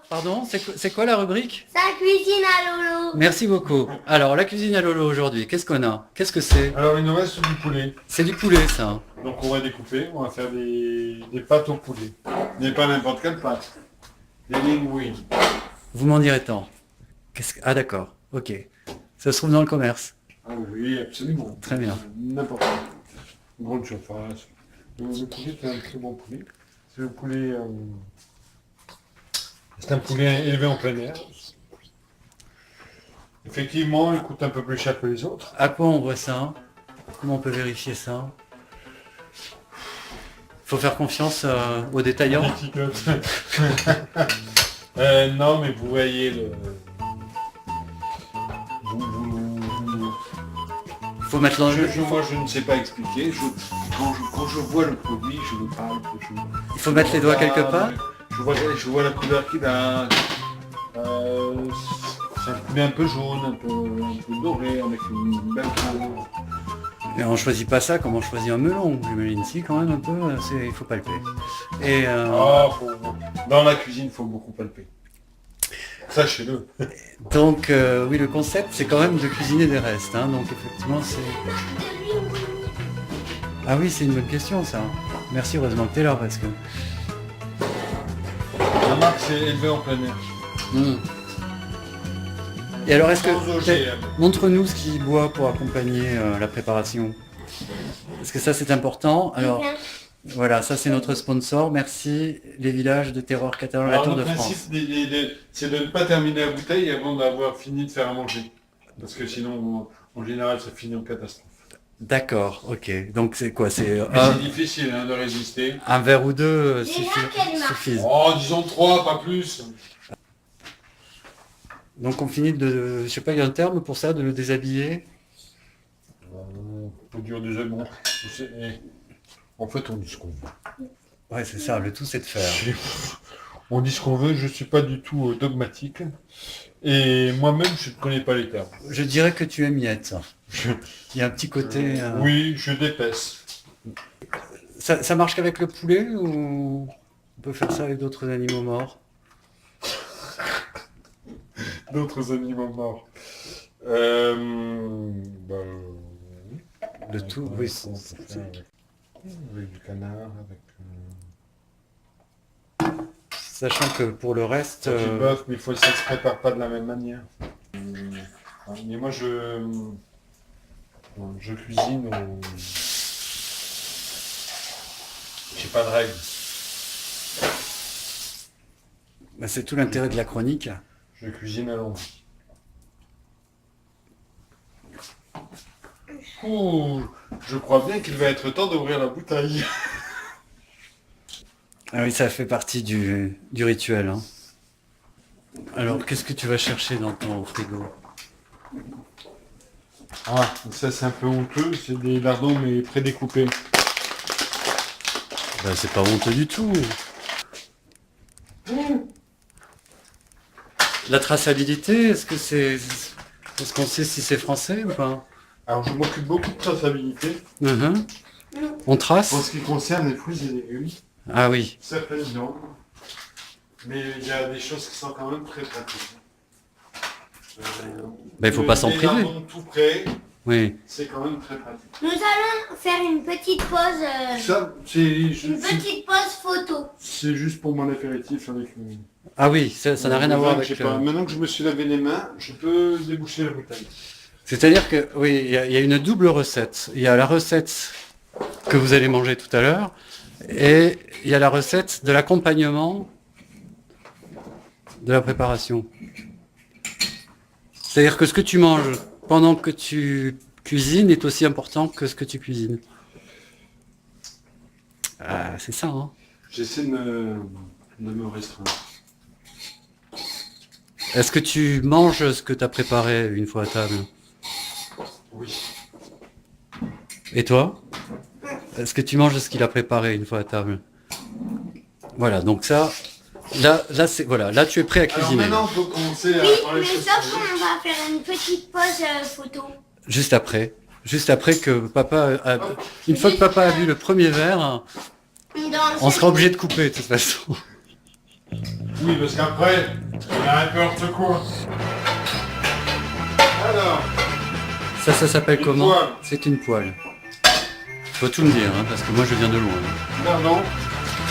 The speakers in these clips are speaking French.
Pardon, c'est quoi la rubrique? Sa cuisine à Lolo. Merci beaucoup. Alors, la cuisine à Lolo aujourd'hui, qu'est-ce qu'on a? Qu'est-ce que c'est? Alors il nous reste du poulet. C'est du poulet, ça. Donc on va découper, on va faire des pâtes au poulet. Mais pas n'importe quelle pâte. Des linguines. Vous m'en direz tant. Ah d'accord, ok. Ça se trouve dans le commerce. Ah oui, absolument. Très bien. N'importe quoi. Grande surface. Le poulet, c'est un très bon poulet. C'est le poulet... c'est un poulet élevé en plein air. Effectivement, il coûte un peu plus cher que les autres. À quoi on voit ça? Comment on peut vérifier ça? Faut faire confiance aux détaillants. Non, mais vous voyez le... Faut mettre dans le... Moi, je ne sais pas expliquer. Quand je vois le produit, je le parle. Il faut mettre les doigts quelque part. Je vois la couleur qu'il a. C'est un poulet un peu jaune, un peu doré, avec une belle peau. Et on choisit pas ça comme on choisit un melon, j'imagine. Si, quand même un peu, il faut palper. Et Dans la cuisine, il faut beaucoup palper. Sachez-le. donc, oui, le concept, c'est quand même de cuisiner des restes. Hein, donc, effectivement, c'est... Ah oui, c'est une bonne question, ça. Merci, heureusement que t'es là, parce que... La marque, c'est élevé en plein air. Mmh. Et alors, est-ce Sans que... OGM. Montre-nous ce qu'il boit pour accompagner la préparation. Parce que ça, c'est important. Alors, voilà, ça, c'est notre sponsor. Merci, les villages de terroir catalan, la Tour de France. Le principe, c'est de ne pas terminer la bouteille avant d'avoir fini de faire à manger. Parce que sinon, en général, ça finit en catastrophe. D'accord, ok. Donc, c'est quoi? C'est C'est difficile hein, de résister. un verre ou deux quelle marque? suffisent. Oh, disons 3, pas plus. Donc, on finit de... Je sais pas, il y a un terme pour ça, de le déshabiller? Faut dire déjà bon. En fait, on dit ce qu'on veut. Ouais, c'est ça, le tout, c'est de faire. On dit ce qu'on veut, je suis pas du tout dogmatique. Et moi-même, je ne connais pas les termes. Je dirais que tu es miette. Il y a un petit côté... Oui, je dépaisse. Ça marche qu'avec le poulet ou on peut faire ça avec d'autres animaux morts? D'autres animaux morts. Le tout, oui. Avec du canard, avec... Sachant que pour le reste... Du bœuf, mais ça ne se prépare pas de la même manière. Mais moi, je cuisine j'ai pas de règles. Bah, c'est tout l'intérêt de la chronique. Je cuisine à l'ombre. Ouh, je crois bien qu'il va être temps d'ouvrir la bouteille. Ah oui, ça fait partie du rituel. Hein. Alors, qu'est-ce que tu vas chercher dans ton frigo? Ah, ça c'est un peu honteux, c'est des lardons mais prédécoupés. Bah, c'est pas honteux du tout. La traçabilité, est-ce qu'on sait si c'est français ou pas? Alors je m'occupe beaucoup de traçabilité. On trace? En ce qui concerne les fruits et légumes, Ah oui. certaines viandes, mais il y a des choses qui sont quand même très pratiques. Bah, il faut pas s'en les priver. lardons tout près, Oui. c'est quand même très pratique. Nous allons faire une petite pause. Ça, Une petite pause photo. c'est juste pour mon apéritif avec Ah oui, ça n'a rien à voir avec... Maintenant que je me suis lavé les mains, je peux déboucher la bouteille. C'est-à-dire que, oui, il y a une double recette. Il y a la recette que vous allez manger tout à l'heure, et il y a la recette de l'accompagnement de la préparation. C'est-à-dire que ce que tu manges pendant que tu cuisines est aussi important que ce que tu cuisines. Ah, c'est ça, hein. J'essaie de me restreindre. Est-ce que tu manges ce que tu as préparé une fois à table? Oui. Et toi? Est-ce que tu manges ce qu'il a préparé une fois à table? Voilà, donc ça, là c'est voilà, là tu es prêt à Alors cuisiner. maintenant, on peut commencer à Oui, parler mais de choses sauf sérieuses. qu'on va faire une petite pause photo. Juste après que papa une fois que papa a bu le premier verre, on sera obligé de couper de toute façon. Oui, parce qu'après, il y a un peu n'importe quoi. Alors, Ça s'appelle Une comment? poêle. C'est une poêle. Faut tout me dire, hein, parce que moi je viens de loin. pardon.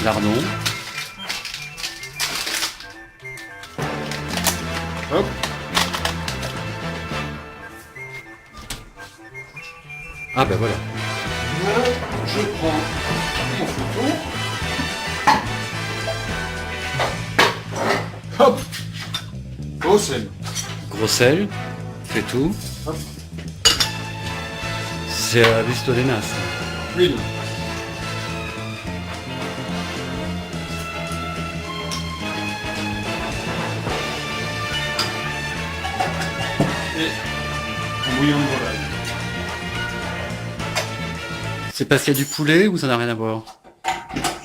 Lardon. Hop. Ah ben voilà. Là, je prends mon photo. Hop. Au sel. Gros sel. Fais tout. Hop. C'est à Bustolenas. L'huile. Et un bouillon de volaille. C'est parce qu'il y a du poulet ou ça n'a rien à voir?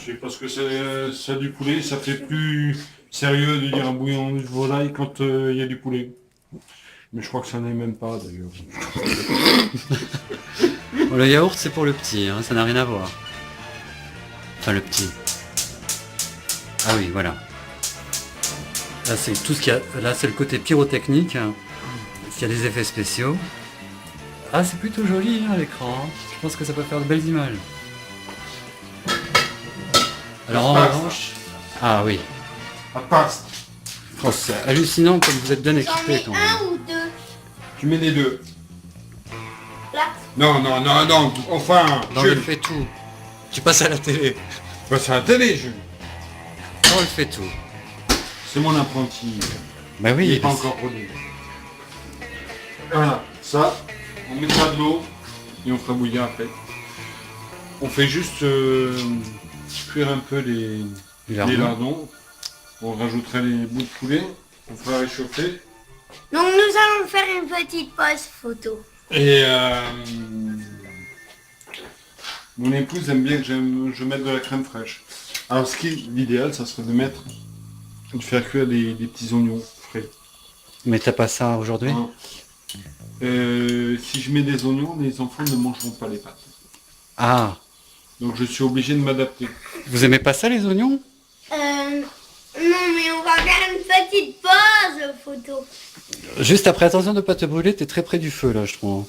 C'est parce que c'est du poulet, ça fait plus sérieux de dire un bouillon de volaille quand il y a du poulet. Mais je crois que ça n'est même pas d'ailleurs. Bon, le yaourt c'est pour le petit, hein, ça n'a rien à voir. Enfin le petit. Ah oui, voilà. Là c'est tout ce qu'il y a. Là c'est le côté pyrotechnique. Hein, parce qu'il y a des effets spéciaux. Ah c'est plutôt joli hein, à l'écran. Hein. Je pense que ça peut faire de belles images. Alors en revanche. Ah oui. À passe. Oh, c'est hallucinant comme vous êtes bien J'en équipé mets quand même. un ou deux. Tu mets les deux. Là. Non, non, non, non, enfin, Dans je le fait tout. Tu passes à la télé. Bah, c'est la télé, je... Dans le fait tout. C'est mon apprenti. Bah Il oui. n'est pas encore rodé. Voilà, ça, on mettra de l'eau et on fera bouillir après. On fait juste cuire un peu les lardons. On rajouterait les bouts de poulet. On fera réchauffer. Donc nous allons faire une petite pause photo. Et mon épouse aime bien que je mette de la crème fraîche. Alors l'idéal, ça serait de faire cuire des petits oignons frais. Mais t'as pas ça aujourd'hui? Hein. Si je mets des oignons, les enfants ne mangeront pas les pâtes. Ah. Donc je suis obligé de m'adapter. Vous aimez pas ça les oignons? Non mais on va faire une petite pause photo. Juste après, attention de pas te brûler, t'es très près du feu là je trouve.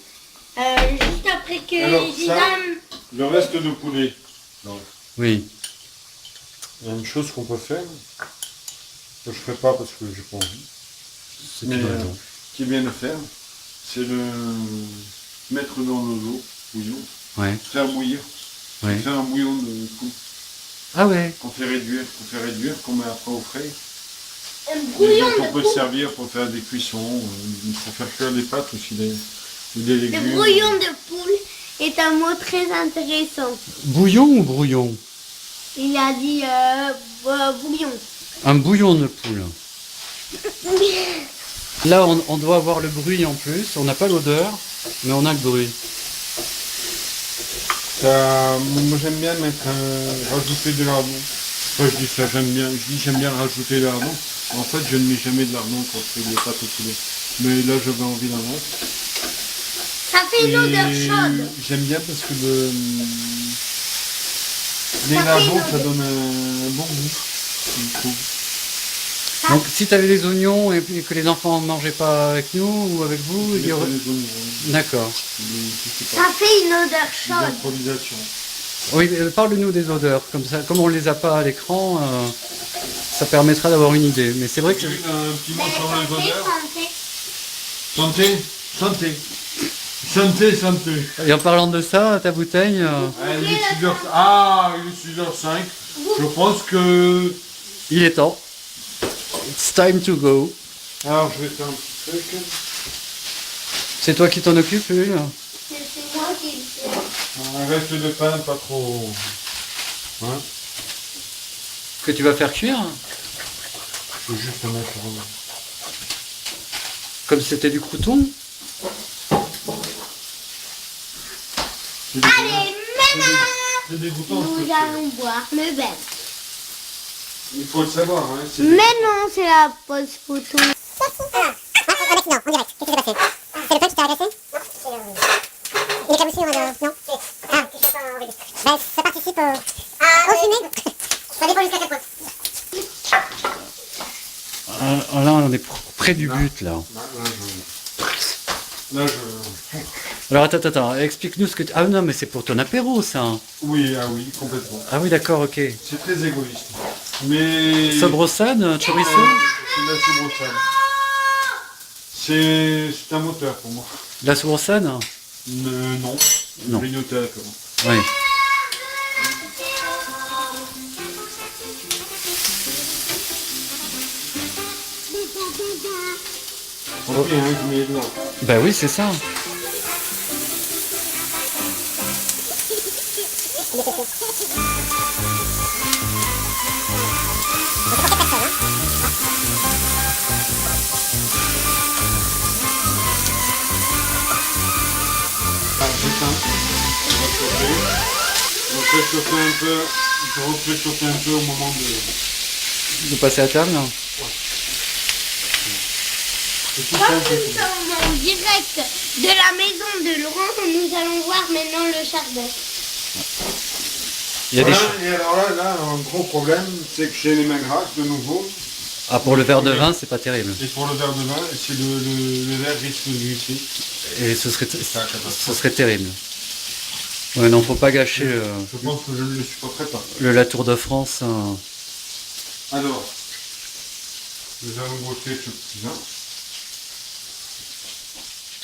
Juste après que Alors, ça- Gisèle... Le reste de poulet. Donc, Oui. il y a une chose qu'on peut faire, que je ferai pas parce que j'ai pas envie, C'est mais une raison. qui est bien de faire, c'est de mettre dans l'eau bouillon, Ouais. faire bouillir, Ouais. faire un bouillon de coupe, Ah ouais. qu'on fait réduire, qu'on met après au frais. Un brouillon Et donc, de on peut poule. se servir pour faire des cuissons, pour faire cuire des pâtes aussi, des légumes. Le brouillon de poule est un mot très intéressant. Bouillon ou brouillon? Il a dit bouillon. Un bouillon de poule. Là on doit avoir le bruit en plus, on n'a pas l'odeur, mais on a le bruit. Moi j'aime bien rajouter de lardon. Enfin je dis ça, j'aime bien rajouter de lardon. En fait je ne mets jamais de lardon quand je fais des pâtes au poulet. Mais là j'avais envie d'en mettre. Ça fait une odeur Et chaude. j'aime bien parce que les Ça fait lardons une ça odeur. donne un bon goût, je trouve. Donc si tu avais les oignons et que les enfants ne mangeaient pas avec nous ou avec vous, il y aurait... Les oignons, D'accord. je sais Ça pas, fait une odeur des chaude. improvisations. Oui, parle-nous des odeurs, comme ça, comme on les a pas à l'écran, ça permettra d'avoir une idée. Mais c'est vrai que... J'ai eu un petit mot Mais sur les santé, odeurs. santé. Santé, santé. Santé, santé. Et en parlant de ça, ta bouteille... Il est 6h... Ah, il est 6h05. Je pense que... il est temps. It's time to go. Alors, je vais faire un petit truc. C'est toi qui t'en occupes, Hugues? C'est moi qui le fais. Un reste de pain, pas trop... Hein? Que tu vas faire cuire? Je vais juste le mettre en... Comme c'était du crouton? Allez, maintenant, C'est dégoûtant. nous ce allons boire le bain. Il faut le savoir. Hein, c'est Maintenant, c'est la pause photo. Non, en direct. Qu'est-ce qui s'est passé? C'est le pain qui t'a agressé? Non, il est cabossé en mode... Non? Ah, bah, ça participe au fumé. Ça dépend jusqu'à quel point. là, on est près du but, là. Là, je... Alors, attends, explique-nous ce que tu... Ah non, mais c'est pour ton apéro, ça. Oui, ah oui, complètement. Ah oui, d'accord, ok. C'est très égoïste. Mais... Sobrosade, chorizo? C'est de la sobrosade. C'est un moteur pour moi. La sobrosade? Non. Non. Grignoter, comment. Oui. Ok, hein, je mets dedans. Ben oui, c'est ça. Ah, j'éteins. On va chauffer. On fait chauffer un peu. Je refais chauffer un peu au moment de... De passer à table? C'est tout Comme simple. nous sommes en direct de la maison de Laurent, nous allons voir maintenant le chardon. Il y a des... Voilà, et alors là, un gros problème, c'est que j'ai les mains grasses de nouveau. Ah, pour le verre de vin, c'est pas terrible. Et pour le verre de vin, c'est le verre risque de glisser. Et ce serait catastrophe. terrible. Ouais, non, faut pas gâcher Je pense que je ne le supporterai pas. la Tour de France. Alors, nous allons goûter ce petit vin.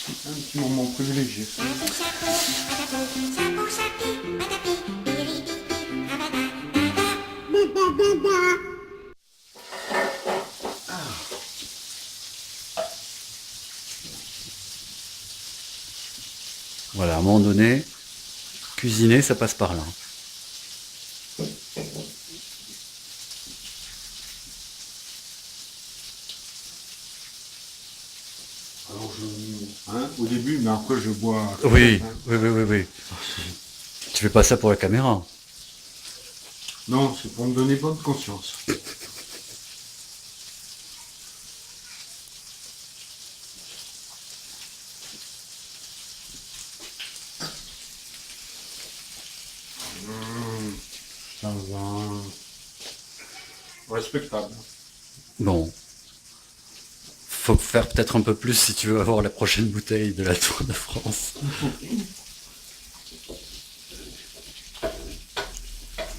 Un petit moment privilégié. Voilà, à un moment donné, cuisiner, ça passe par là. Alors au début, mais après je bois. Oui. Tu fais pas ça pour la caméra. Non, c'est pour me donner bonne conscience. Ça va. Respectable. Bon. Faut faire peut-être un peu plus si tu veux avoir la prochaine bouteille de la Tour de France.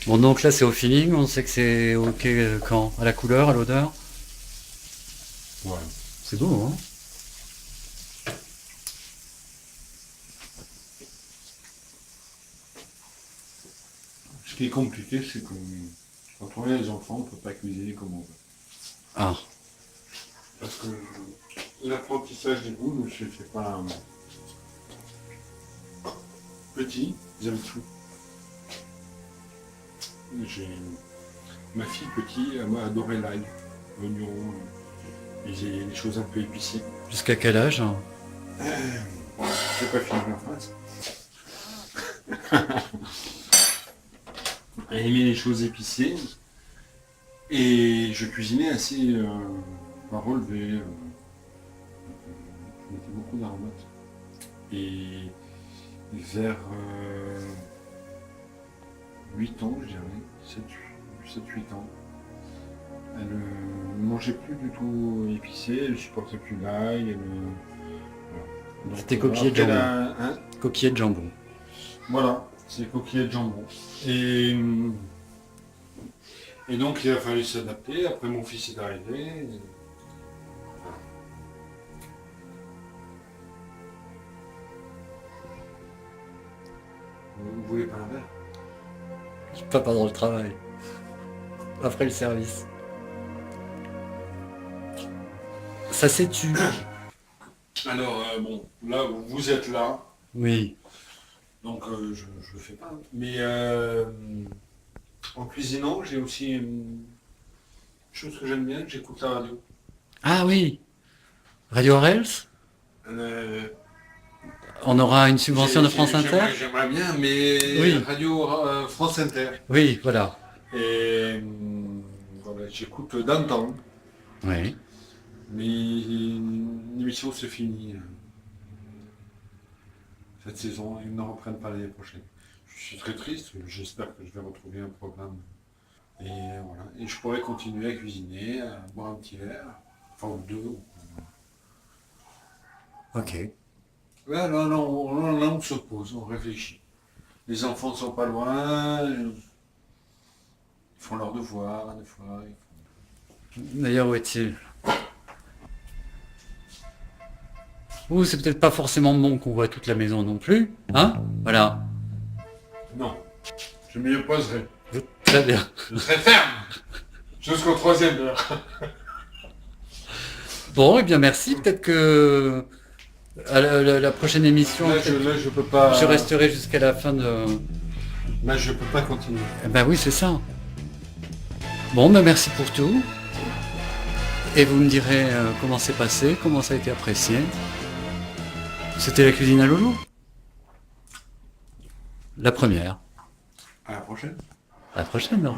Bon, donc là c'est au feeling, on sait que c'est ok quand? À la couleur, à l'odeur? Ouais. C'est beau, hein? Ce qui est compliqué, c'est que quand on a les enfants, on ne peut pas cuisiner comme on veut. Ah, Parce que l'apprentissage des goûts ne se fait pas petit, ils aiment tout. J'ai ma fille petite, elle m'a adoré l'ail, l'oignon, les choses un peu épicées. jusqu'à quel âge? J'ai pas fini ma phrase. Elle aimait les choses épicées et je cuisinais assez à relever. Je mettais beaucoup d'aromates. Et vers 8 ans, je dirais, 7-8 ans, elle ne mangeait plus du tout épicé, elle ne supportait plus l'ail. Voilà. C'était coquillette de jambon. Coquillette de jambon. Voilà, c'est coquillette de jambon. Et donc il a fallu s'adapter, après mon fils est arrivé. Voilà. Vous voulez pas un verre? Pas pendant le travail. Après le service. Ça s'étue. Alors bon, là vous êtes là, Oui. donc je le fais pas. Mais en cuisinant, j'ai aussi une chose que j'aime bien, j'écoute la radio. Ah oui. Radio Orels? On aura une subvention de France Inter? J'aimerais bien, mais Oui. Radio France Inter. Oui, voilà. Et voilà, j'écoute d'antan, Oui. mais l'émission se finit cette saison, ils ne reprennent pas l'année prochaine. Je suis très triste, j'espère que je vais retrouver un programme. Et voilà, et je pourrais continuer à cuisiner, à boire un petit verre. Enfin, ou 2. Ok. Ouais, là, on se pose, on réfléchit. Les enfants ne sont pas loin, ils font leurs devoirs, des fois. D'ailleurs, où est-il? Ou c'est peut-être pas forcément bon qu'on voit toute la maison non plus. Hein? Voilà. Non, je m'y opposerai. Très bien. Je serai ferme jusqu'au 3e heure. Bon, eh bien merci. Peut-être que à la prochaine émission, Là, je peux pas. je resterai jusqu'à la fin de... Là, je peux pas continuer. Eh ben oui, c'est ça. Bon, ben merci pour tout. Et vous me direz comment c'est passé, comment ça a été apprécié. C'était la cuisine à Loulou. La première. À la prochaine. À la prochaine, non?